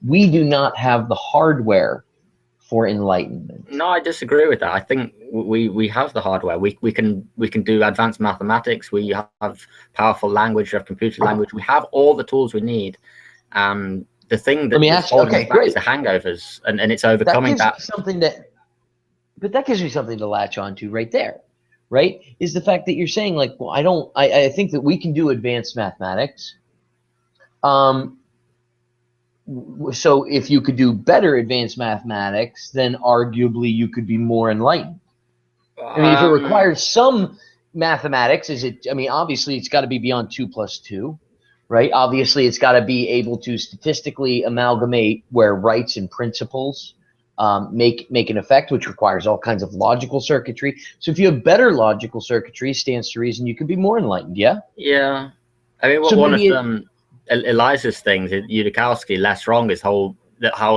We do not have the hardware for enlightenment.
No, I disagree with that. I think we have the hardware. We can do advanced mathematics. We have powerful language. We have computer language. We have all the tools we need. The thing that is holding us back is the hangovers, and it's overcoming that.
But that gives me something to latch onto right there, right? Is the fact that you're saying like, well, I think that we can do advanced mathematics. So if you could do better advanced mathematics, then arguably you could be more enlightened. I mean, if it requires some mathematics, obviously it's got to be beyond 2 + 2, right? Obviously it's got to be able to statistically amalgamate where rights and principles make an effect, which requires all kinds of logical circuitry. So if you have better logical circuitry, stands to reason you could be more enlightened, yeah?
Yeah. I mean, one of them, Eliza's things, Yudikowsky, less wrong, is how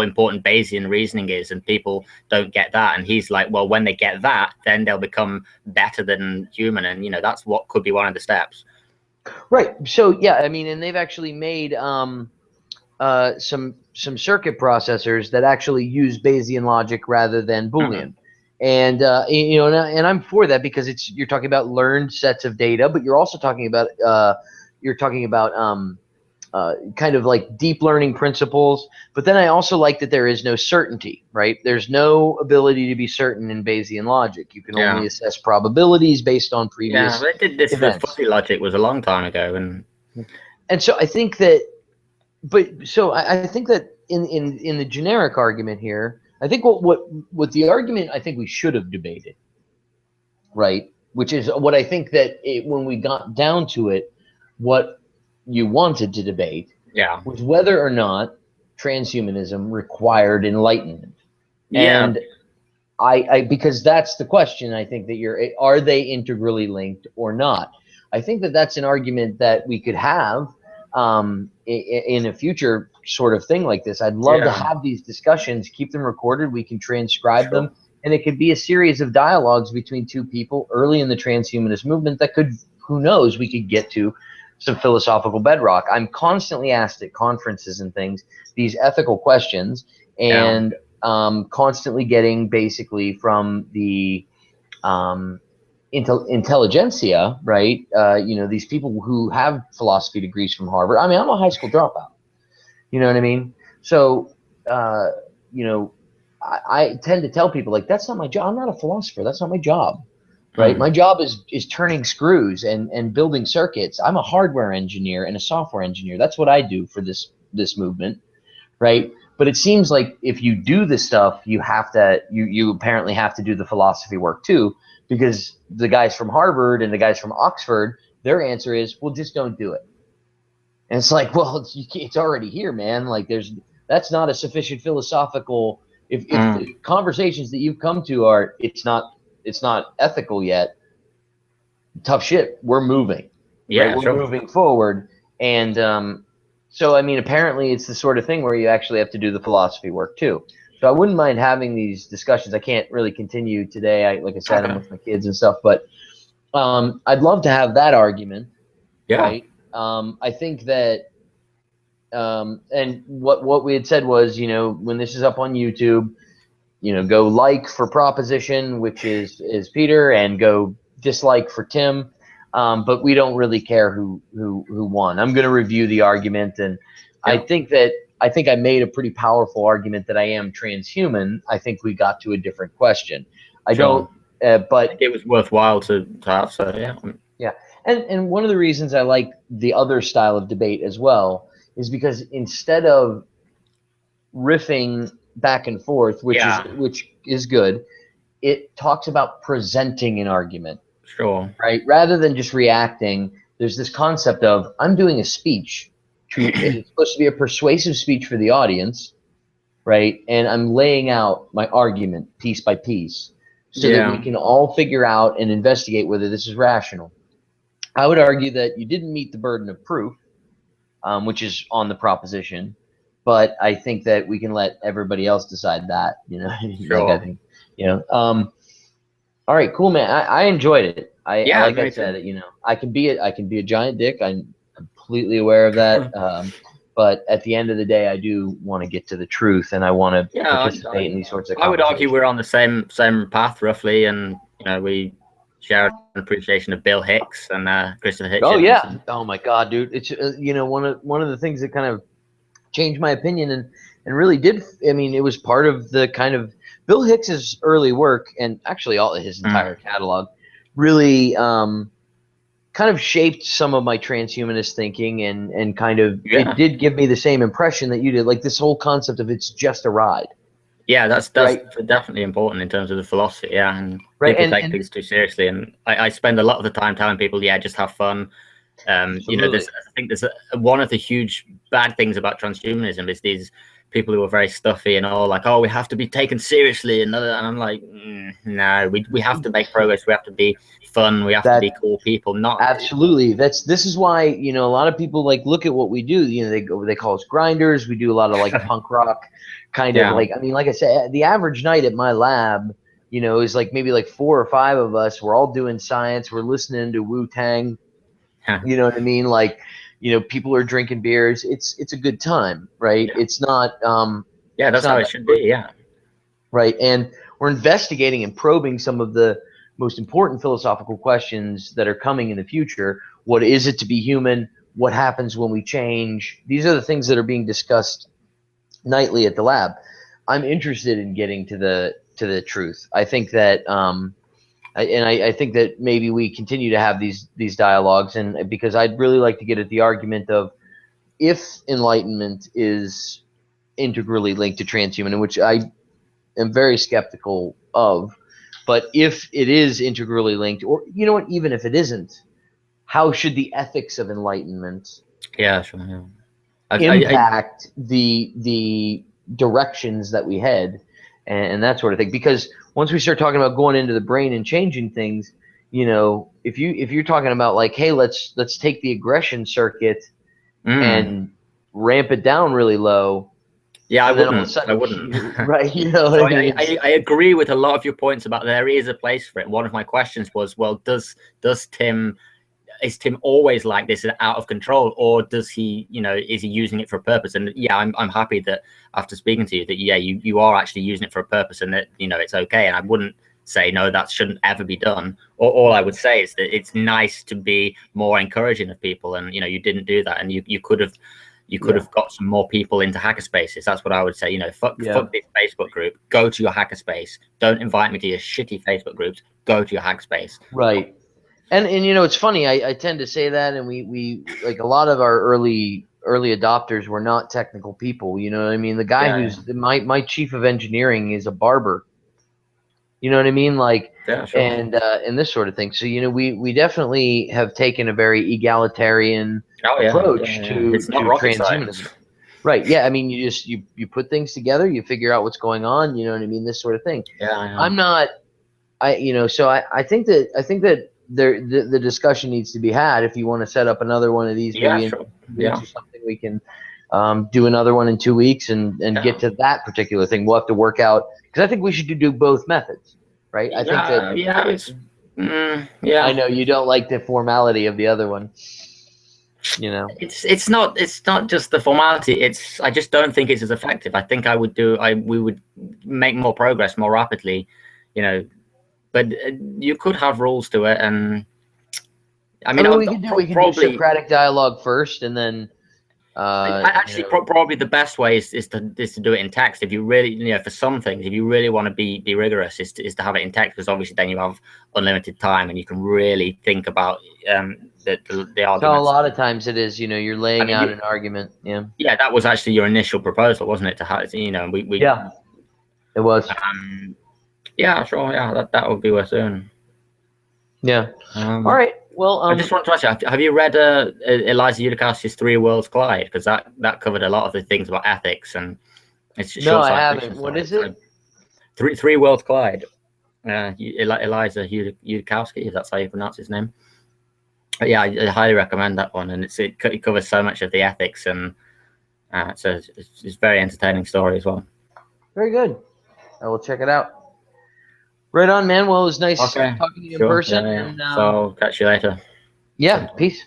important Bayesian reasoning is, and people don't get that. And he's like, well, when they get that, then they'll become better than human. And, you know, that's what could be one of the steps.
Right. So, yeah, I mean, and they've actually made some circuit processors that actually use Bayesian logic rather than Boolean. And, you know, and I'm for that, because you're talking about learned sets of data, but you're also talking about, kind of like deep learning principles. But then I also like that there is no certainty, right? There's no ability to be certain in Bayesian logic. You can only assess probabilities based on previous
they did this
events.
For fuzzy logic was a long time ago.
And so I think that, I think that in the generic argument here, I think what the argument I think we should have debated, right? Which is what I think that when we got down to it, what you wanted to debate was whether or not transhumanism required enlightenment. And because that's the question. I think that are they integrally linked or not? I think that that's an argument that we could have in a future sort of thing like this. I'd love to have these discussions, keep them recorded. We can transcribe them, and it could be a series of dialogues between two people early in the transhumanist movement that could, who knows, we could get to some philosophical bedrock. I'm constantly asked at conferences and things these ethical questions, and constantly getting basically from the intelligentsia, right? You know, these people who have philosophy degrees from Harvard. I mean, I'm a high school dropout. You know what I mean? So, you know, I tend to tell people, like, that's not my job. I'm not a philosopher. That's not my job. Right. My job is turning screws and building circuits. I'm a hardware engineer and a software engineer. That's what I do for this movement. Right. But it seems like if you do this stuff, you apparently have to do the philosophy work too, because the guys from Harvard and the guys from Oxford, their answer is, well, just don't do it. And it's like, well, it's already here, man. Like that's not a sufficient philosophical, if the conversations that you've come to are, it's not ethical yet, tough shit. We're moving, right?
Yeah,
We're
sure.
moving forward. And so, I mean, apparently it's the sort of thing where you actually have to do the philosophy work too. So I wouldn't mind having these discussions. I can't really continue today. Like I said, I'm
Okay.
with my kids and stuff, but I'd love to have that argument,
Yeah.
right? I think that, and what we had said was, you know, when this is up on YouTube, you know, go like for proposition, which is Peter, and go dislike for Tim. But we don't really care who won. I'm going to review the argument, and
Yeah.
I think I made a pretty powerful argument that I am transhuman. I think we got to a different question. I
Sure.
don't, but
It was worthwhile to have. So yeah.
yeah, and one of the reasons I like the other style of debate as well is because instead of riffing back and forth,
Yeah.
which is good, it talks about presenting an argument,
Sure.
right? Rather than just reacting, there's this concept of I'm doing a speech it's supposed to be a persuasive speech for the audience, right? And I'm laying out my argument piece by piece so that we
Yeah.
can all figure out and investigate whether this is rational. I would argue that you didn't meet the burden of proof, which is on the proposition, but I think that we can let everybody else decide that, you know, like I
Sure.
think, you know, all right, cool, man. I enjoyed it.
Yeah.
Like I
Me too.
said, you know, I can be a giant dick. I'm completely aware of that. But at the end of the day, I do want to get to the truth, and I want to
Yeah.
participate in these sorts of
I would argue
conversations.
we're on the same path roughly, and you know we share an appreciation of Bill Hicks and Christopher
Oh
Hitchens.
yeah. Oh my God, dude. It's you know, one of the things that kind of changed my opinion and really did. I mean, it was part of the kind of Bill Hicks's early work, and actually all his entire catalog really kind of shaped some of my transhumanist thinking, and kind of it
Yeah.
did give me the same impression that you did, like this whole concept of it's just a ride.
Yeah, that's
Right.
definitely important in terms of the philosophy. Yeah, and
Right.
people take
And
things too seriously, and I spend a lot of the time telling people, yeah, just have fun. You know,
absolutely.
I think there's one of the huge bad things about transhumanism is these people who are very stuffy and all like, oh, we have to be taken seriously, and I'm like, no, we have to make progress. We have to be fun. We have to be
That
cool people. Not
absolutely. This is why, you know, a lot of people like look at what we do. You know, they call us grinders. We do a lot of like punk rock kind of
yeah,
like, I mean, like I said, the average night at my lab, you know, is like maybe like 4 or 5 of us. We're all doing science. We're listening to Wu-Tang. You know what I mean? Like, you know, people are drinking beers. It's a good time, right?
yeah,
It's not
yeah.
it's
That's how
not
it
that
should be.
serious,
Yeah,
right? And we're investigating and probing some of the most important philosophical questions that are coming in the future. What is it to be human? What happens when we change? These are the things that are being discussed nightly at the lab. I'm interested in getting to the truth. I think that I think that maybe we continue to have these dialogues, and because I'd really like to get at the argument of if enlightenment is integrally linked to transhuman, which I am very skeptical of, but if it is integrally linked, or you know what, even if it isn't, how should the ethics of enlightenment
yeah, sure. Yeah.
impact the directions that we head, and that sort of thing? Because once we start talking about going into the brain and changing things, you know, if you're talking about like, hey, let's take the aggression circuit and ramp it down really low,
Yeah, I
and then all of a
wouldn't. I
sudden,
wouldn't.
right? You know what
So
I mean?
I agree with a lot of your points about there is a place for it. One of my questions was, well, does Tim is Tim always like this and out of control, or does he, you know, is he using it for a purpose? And yeah, I'm happy that after speaking to you that yeah, you are actually using it for a purpose, and that you know it's okay. And I wouldn't say no, that shouldn't ever be done. Or all I would say is that it's nice to be more encouraging of people, and you know you didn't do that, and you could have. You could have got some more people into hackerspaces. That's what I would say. You know, fuck this Facebook group. Go to your hackerspace. Don't invite me to your shitty Facebook groups. Go to your hackerspace.
Right. And you know, it's funny. I tend to say that, and we like a lot of our early adopters were not technical people. You know what I mean? The guy
Yeah,
who's my chief of engineering is a barber. You know what I mean? Like,
yeah, sure.
and this sort of thing. So you know, we definitely have taken a very egalitarian
Oh yeah,
approach
yeah, yeah. It's not
to
rocket science.
transhumanism. Right. Yeah. I mean, you put things together, you figure out what's going on. You know what I mean? This sort of thing.
Yeah, I know.
I'm not. I you know. So I think that
the discussion needs to be had. If you want to set up another one of these, maybe in 2 weeks or something, we can do another one in 2 weeks and get to that particular thing. We'll have to work out, because I think we should do both methods, right? I think that I know you don't like the formality of the other one. You know,
it's not just the formality. I just don't think it's as effective. I think we would make more progress more rapidly, you know. But you could have rules to it, and I mean
we can do Socratic dialogue first, and then
probably the best way is to do it in text. If you really, for some things, if you really want to be rigorous, is to have it in text, because obviously then you have unlimited time and you can really think about the arguments.
So a lot of times it is, you're laying out an argument.
Yeah, that was actually your initial proposal, wasn't it? To have, we
yeah, it was.
Yeah, sure. Yeah, that would be worth doing.
Yeah. All right. Well,
I just want to ask you: have you read Eliza Yudakowsky's Three Worlds Collide? Because that covered a lot of the things about ethics, and it's
no, I haven't. What is it?
Three Worlds Collide. Eliza Yudakowsky, if that's how you pronounce his name. But yeah, I highly recommend that one, and it covers so much of the ethics, and it's a very entertaining story as well.
Very good. I will check it out. Right on, man. Well, it was nice talking to you in person.
Yeah. So I'll catch you later.
Yeah, peace.